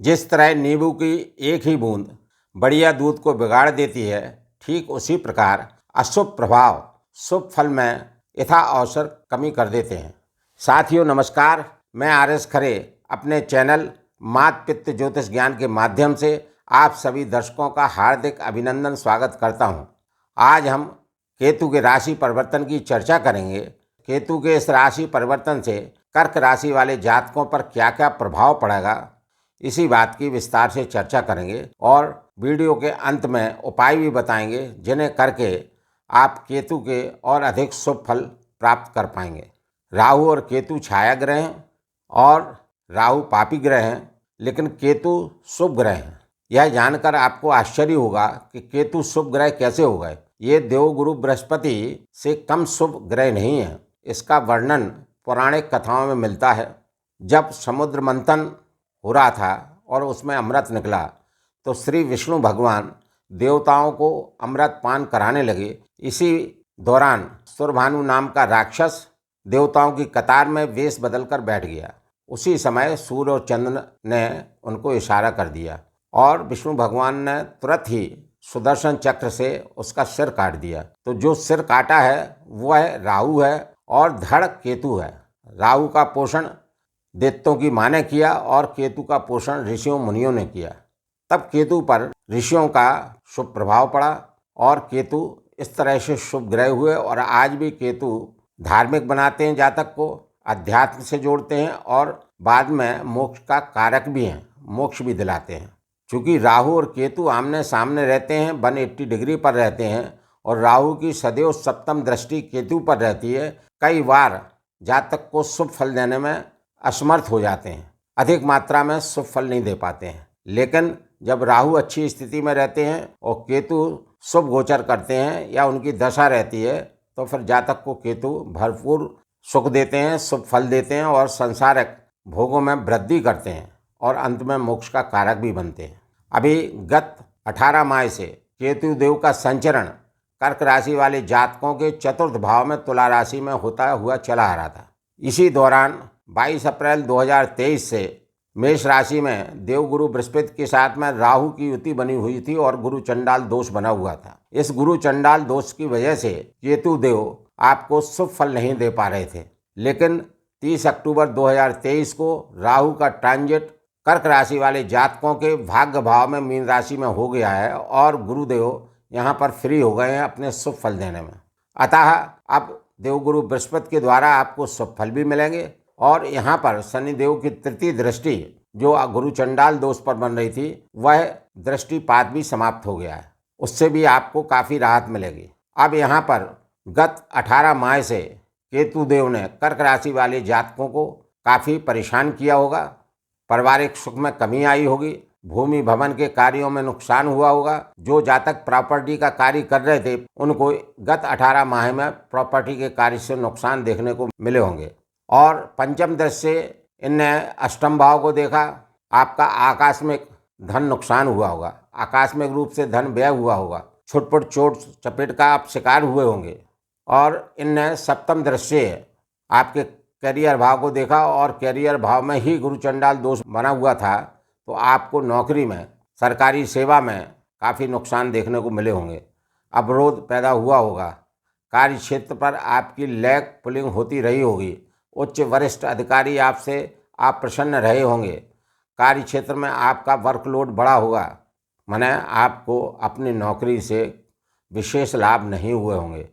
जिस तरह नींबू की एक ही बूंद बढ़िया दूध को बिगाड़ देती है, ठीक उसी प्रकार अशुभ प्रभाव शुभ फल में यथा अवसर कमी कर देते हैं। साथियों नमस्कार, मैं आर.एस. खरे अपने चैनल मात पित्त ज्योतिष ज्ञान के माध्यम से आप सभी दर्शकों का हार्दिक अभिनंदन स्वागत करता हूं। आज हम केतु के राशि परिवर्तन की चर्चा करेंगे। केतु के इस राशि परिवर्तन से कर्क राशि वाले जातकों पर क्या क्या प्रभाव पड़ेगा, इसी बात की विस्तार से चर्चा करेंगे और वीडियो के अंत में उपाय भी बताएंगे जिन्हें करके आप केतु के और अधिक शुभ फल प्राप्त कर पाएंगे। राहु और केतु छाया ग्रह हैं और राहु पापी ग्रह हैं, लेकिन केतु शुभ ग्रह हैं। यह जानकर आपको आश्चर्य होगा कि केतु शुभ ग्रह कैसे हो गए। ये देवगुरु बृहस्पति से कम शुभ ग्रह नहीं है। इसका वर्णन पौराणिक कथाओं में मिलता है। जब समुद्र मंथन हो रहा था और उसमें अमृत निकला तो श्री विष्णु भगवान देवताओं को अमृत पान कराने लगे। इसी दौरान सुरभानु नाम का राक्षस देवताओं की कतार में वेश बदलकर बैठ गया। उसी समय सूर्य और चंद्र ने उनको इशारा कर दिया और विष्णु भगवान ने तुरंत ही सुदर्शन चक्र से उसका सिर काट दिया। तो जो सिर काटा है वह राहु है और धड़ केतु है। राहु का पोषण दैत्यों की मां ने किया और केतु का पोषण ऋषियों मुनियों ने किया। तब केतु पर ऋषियों का शुभ प्रभाव पड़ा और केतु इस तरह से शुभ ग्रह हुए। और आज भी केतु धार्मिक बनाते हैं, जातक को अध्यात्म से जोड़ते हैं और बाद में मोक्ष का कारक भी हैं, मोक्ष भी दिलाते हैं। चूँकि राहु और केतु आमने सामने रहते हैं, 180 डिग्री पर रहते हैं और राहु की सदैव सप्तम दृष्टि केतु पर रहती है, कई बार जातक को शुभ फल देने में असमर्थ हो जाते हैं, अधिक मात्रा में शुभ फल नहीं दे पाते हैं। लेकिन जब राहु अच्छी स्थिति में रहते हैं और केतु शुभ गोचर करते हैं या उनकी दशा रहती है तो फिर जातक को केतु भरपूर सुख देते हैं, शुभ फल देते हैं और संसारिक भोगों में वृद्धि करते हैं और अंत में मोक्ष का कारक भी बनते हैं। अभी गत 18 माह से केतु देव का संचरण कर्क राशि वाले जातकों के चतुर्थ भाव में तुला राशि में होता हुआ चला आ रहा था। इसी दौरान 22 अप्रैल 2023 से मेष राशि में देवगुरु बृहस्पति के साथ में राहु की युति बनी हुई थी और गुरु चंडाल दोष बना हुआ था। इस गुरु चंडाल दोष की वजह से केतु देव आपको शुभ फल नहीं दे पा रहे थे। लेकिन 30 अक्टूबर 2023 को राहु का ट्रांजिट कर्क राशि वाले जातकों के भाग्य भाव में मीन राशि में हो गया है और गुरुदेव यहाँ पर फ्री हो गए हैं अपने शुभ फल देने में। अतः अब देवगुरु बृहस्पति के द्वारा आपको शुभ फल भी मिलेंगे और यहाँ पर शनिदेव की तृतीय दृष्टि जो गुरु चंडाल दोष पर बन रही थी वह दृष्टिपात भी समाप्त हो गया है, उससे भी आपको काफ़ी राहत मिलेगी। अब यहाँ पर गत 18 माह से केतु देव ने कर्क राशि वाले जातकों को काफ़ी परेशान किया होगा। पारिवारिक सुख में कमी आई होगी, भूमि भवन के कार्यों में नुकसान हुआ होगा। जो जातक प्रॉपर्टी का कार्य कर रहे थे उनको गत 18 माह में प्रॉपर्टी के कार्य से नुकसान देखने को मिले होंगे। और पंचम दृष्टि से इनने अष्टम भाव को देखा, आपका आकस्मिक धन नुकसान हुआ होगा, आकस्मिक रूप से धन व्यय हुआ होगा, छुटपुट चोट चपेट का आप शिकार हुए होंगे। और इनने सप्तम दृष्टि से आपके करियर भाव को देखा और करियर भाव में ही गुरु चंडाल दोष बना हुआ था, तो आपको नौकरी में सरकारी सेवा में काफ़ी नुकसान देखने को मिले होंगे, अवरोध पैदा हुआ होगा, कार्य क्षेत्र पर आपकी लैग पुलिंग होती रही होगी, उच्च वरिष्ठ अधिकारी आपसे आप प्रसन्न रहे होंगे, कार्य क्षेत्र में आपका वर्कलोड बढ़ा होगा, माने आपको अपनी नौकरी से विशेष लाभ नहीं हुए होंगे।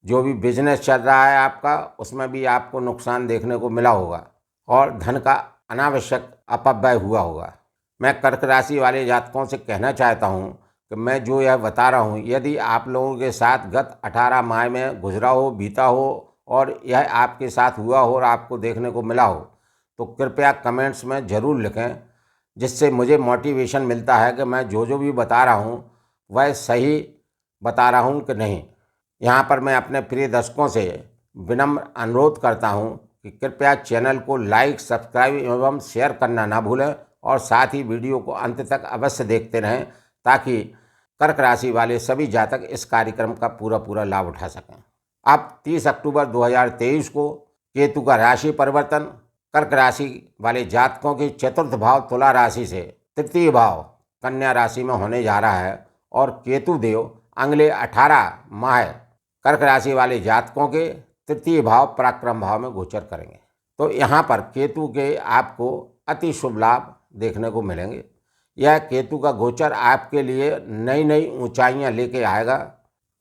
जो भी बिजनेस चल रहा है आपका उसमें भी आपको नुकसान देखने को मिला होगा और धन का अनावश्यक अपव्यय हुआ होगा। मैं कर्क राशि वाले जातकों से कहना चाहता हूँ कि मैं जो यह बता रहा हूँ यदि आप लोगों के साथ गत 18 माह में गुजरा हो, बीता हो और यह आपके साथ हुआ हो और आपको देखने को मिला हो तो कृपया कमेंट्स में ज़रूर लिखें, जिससे मुझे मोटिवेशन मिलता है कि मैं जो भी बता रहा हूँ वह सही बता रहा हूँ कि नहीं। यहाँ पर मैं अपने प्रिय दर्शकों से विनम्र अनुरोध करता हूँ कि कृपया चैनल को लाइक, सब्सक्राइब एवं शेयर करना ना भूलें और साथ ही वीडियो को अंत तक अवश्य देखते रहें ताकि कर्क राशि वाले सभी जातक इस कार्यक्रम का पूरा लाभ उठा सकें। अब 30 अक्टूबर 2023 को केतु का राशि परिवर्तन कर्क राशि वाले जातकों के चतुर्थ भाव तुला राशि से तृतीय भाव कन्या राशि में होने जा रहा है और केतु देव अगले 18 माह कर्क राशि वाले जातकों के तृतीय भाव पराक्रम भाव में गोचर करेंगे। तो यहाँ पर केतु के आपको अति शुभ लाभ देखने को मिलेंगे। यह केतु का गोचर आपके लिए नई नई ऊंचाइयाँ लेके आएगा।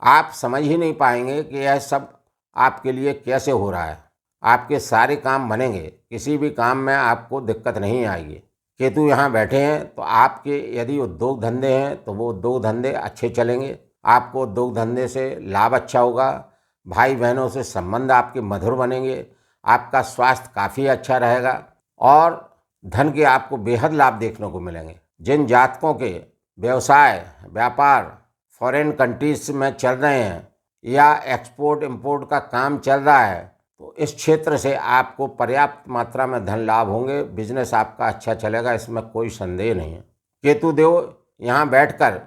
आप समझ ही नहीं पाएंगे कि यह सब आपके लिए कैसे हो रहा है। आपके सारे काम बनेंगे, किसी भी काम में आपको दिक्कत नहीं आएगी। केतु यहाँ बैठे हैं तो आपके यदि उद्योग धंधे हैं तो वो उद्योग धंधे अच्छे चलेंगे। आपको उद्योग धंधे से लाभ अच्छा होगा। भाई बहनों से संबंध आपके मधुर बनेंगे। आपका स्वास्थ्य काफ़ी अच्छा रहेगा और धन के आपको बेहद लाभ देखने को मिलेंगे। जिन जातकों के व्यवसाय व्यापार फॉरेन कंट्रीज में चल रहे हैं या एक्सपोर्ट इंपोर्ट का काम चल रहा है तो इस क्षेत्र से आपको पर्याप्त मात्रा में धन लाभ होंगे। बिजनेस आपका अच्छा चलेगा, इसमें कोई संदेह नहीं है। केतु देव यहाँ बैठकर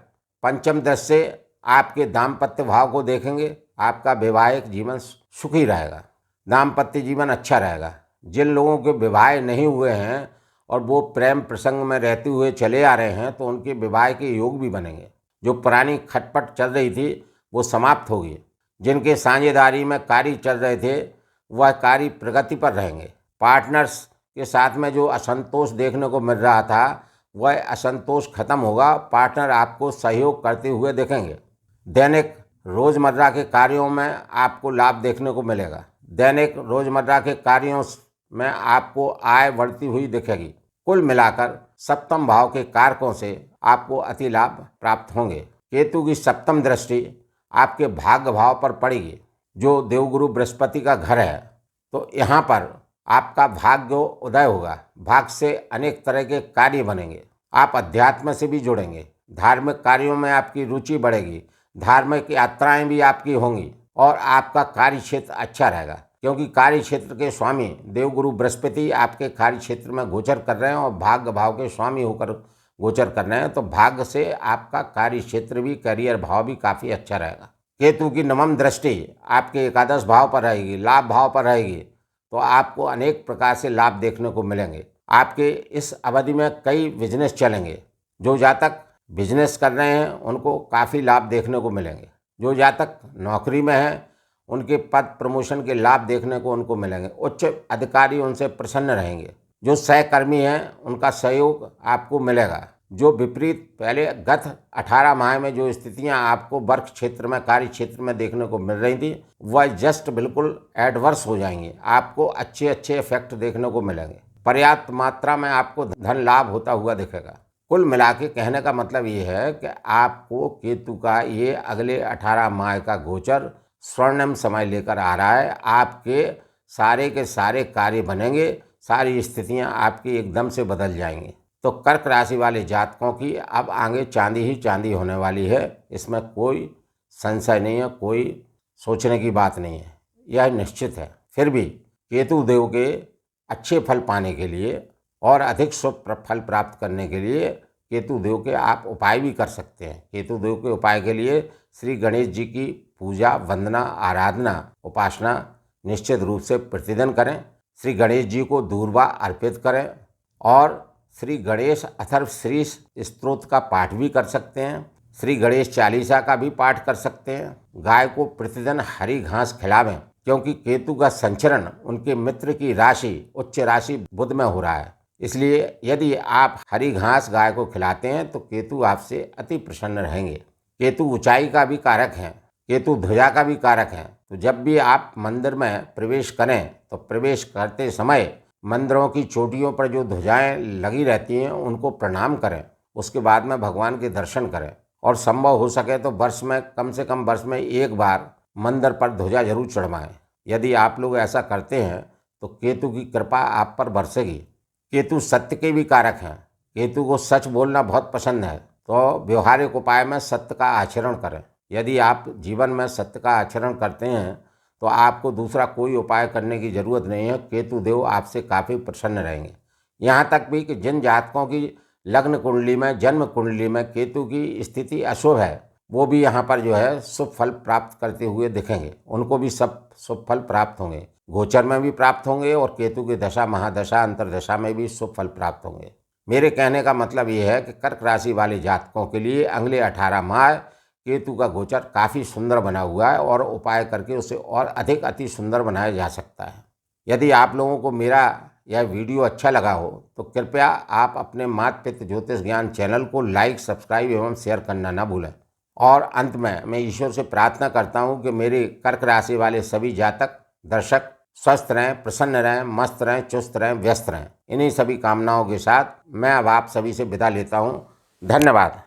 पंचम दृष्टि से आपके दाम्पत्य भाव को देखेंगे। आपका वैवाहिक जीवन सुखी रहेगा, दाम्पत्य जीवन अच्छा रहेगा। जिन लोगों के विवाह नहीं हुए हैं और वो प्रेम प्रसंग में रहते हुए चले आ रहे हैं तो उनके विवाह के योग भी बनेंगे। जो पुरानी खटपट चल रही थी वो समाप्त होगी। जिनके साझेदारी में कार्य चल रहे थे वह कार्य प्रगति पर रहेंगे। पार्टनर्स के साथ में जो असंतोष देखने को मिल रहा था वह असंतोष खत्म होगा। पार्टनर आपको सहयोग करते हुए दिखेंगे। दैनिक रोज़मर्रा के कार्यों में आपको लाभ देखने को मिलेगा। दैनिक रोज़मर्रा के कार्यों में आपको आय बढ़ती हुई दिखेगी। कुल मिलाकर सप्तम भाव के कारकों से आपको अति लाभ प्राप्त होंगे। केतु की सप्तम दृष्टि आपके भाग्य भाव पर पड़ेगी जो देवगुरु बृहस्पति का घर है। तो यहाँ पर आपका भाग्य उदय होगा। भाग्य से अनेक तरह के कार्य बनेंगे। आप अध्यात्म से भी जुड़ेंगे। धार्मिक कार्यों में आपकी रुचि बढ़ेगी। धार्मिक यात्राएं भी आपकी होंगी और आपका कार्य क्षेत्र अच्छा रहेगा क्योंकि कार्य क्षेत्र के स्वामी देवगुरु बृहस्पति आपके कार्य क्षेत्र में गोचर कर रहे हैं और भाग्य भाव के स्वामी होकर गोचर कर रहे हैं। तो भाग्य से आपका कार्य क्षेत्र भी करियर भाव भी काफ़ी अच्छा रहेगा। केतु की नवम दृष्टि आपके एकादश भाव पर रहेगी, लाभ भाव पर रहेगी। तो आपको अनेक प्रकार से लाभ देखने को मिलेंगे। आपके इस अवधि में कई बिजनेस चलेंगे। जो जातक बिजनेस कर रहे हैं उनको काफ़ी लाभ देखने को मिलेंगे। जो जातक नौकरी में हैं उनके पद प्रमोशन के लाभ देखने को उनको मिलेंगे। उच्च अधिकारी उनसे प्रसन्न रहेंगे। जो सहकर्मी हैं उनका सहयोग आपको मिलेगा। जो विपरीत पहले गत 18 माह में जो स्थितियां आपको वर्क क्षेत्र में कार्य क्षेत्र में देखने को मिल रही थी वह जस्ट बिल्कुल एडवर्स हो जाएंगी। आपको अच्छे अच्छे इफेक्ट देखने को मिलेंगे। पर्याप्त मात्रा में आपको धन लाभ होता हुआ दिखेगा। कुल मिला के कहने का मतलब ये है कि आपको केतु का ये अगले 18 माह का गोचर स्वर्णिम समय लेकर आ रहा है। आपके सारे के सारे कार्य बनेंगे। सारी स्थितियां आपकी एकदम से बदल जाएंगी। तो कर्क राशि वाले जातकों की अब आगे चांदी ही चांदी होने वाली है। इसमें कोई संशय नहीं है, कोई सोचने की बात नहीं है, यह निश्चित है। फिर भी केतु देव के अच्छे फल पाने के लिए और अधिक शुभ फल प्राप्त करने के लिए केतु देव के आप उपाय भी कर सकते हैं। केतु देव के उपाय के लिए श्री गणेश जी की पूजा वंदना आराधना उपासना निश्चित रूप से प्रतिदिन करें। श्री गणेश जी को दूर्वा अर्पित करें और श्री गणेश अथर्व श्री स्तोत्र का पाठ भी कर सकते हैं। श्री गणेश चालीसा का भी पाठ कर सकते हैं। गाय को प्रतिदिन हरी घास खिलावें क्योंकि केतु का संचरण उनके मित्र की राशि उच्च राशि बुध में हो रहा है। इसलिए यदि आप हरी घास गाय को खिलाते हैं तो केतु आपसे अति प्रसन्न रहेंगे। केतु ऊंचाई का भी कारक है, केतु ध्वजा का भी कारक है। तो जब भी आप मंदिर में प्रवेश करें तो प्रवेश करते समय मंदिरों की चोटियों पर जो ध्वजाएं लगी रहती हैं उनको प्रणाम करें। उसके बाद में भगवान के दर्शन करें और संभव हो सके तो वर्ष में कम से कम वर्ष में एक बार मंदिर पर ध्वजा जरूर चढ़वाएं। यदि आप लोग ऐसा करते हैं तो केतु की कृपा आप पर बरसेगी। केतु सत्य के भी कारक हैं। केतु को सच बोलना बहुत पसंद है। तो व्यवहारिक उपाय में सत्य का आचरण करें। यदि आप जीवन में सत्य का आचरण करते हैं तो आपको दूसरा कोई उपाय करने की ज़रूरत नहीं है। केतु देव आपसे काफ़ी प्रसन्न रहेंगे। यहाँ तक भी कि जिन जातकों की लग्न कुंडली में जन्म कुंडली में केतु की स्थिति अशुभ है वो भी यहाँ पर जो है शुभ फल प्राप्त करते हुए दिखेंगे। उनको भी सब शुभ फल प्राप्त होंगे। गोचर में भी प्राप्त होंगे और केतु की दशा महादशा अंतरदशा में भी शुभ फल प्राप्त होंगे। मेरे कहने का मतलब ये है कि कर्क राशि वाले जातकों के लिए अगले 18 माह केतु का गोचर काफ़ी सुंदर बना हुआ है और उपाय करके उसे और अधिक अति सुंदर बनाया जा सकता है। यदि आप लोगों को मेरा यह वीडियो अच्छा लगा हो तो कृपया आप अपने मात पितृ ज्योतिष ज्ञान चैनल को लाइक, सब्सक्राइब एवं शेयर करना न भूलें। और अंत में मैं ईश्वर से प्रार्थना करता हूँ कि मेरे कर्क राशि वाले सभी जातक दर्शक स्वस्थ रहें, प्रसन्न रहें, मस्त रहें, चुस्त रहें, व्यस्त रहें। इन्हीं सभी कामनाओं के साथ मैं अब आप सभी से विदा लेता हूँ। धन्यवाद।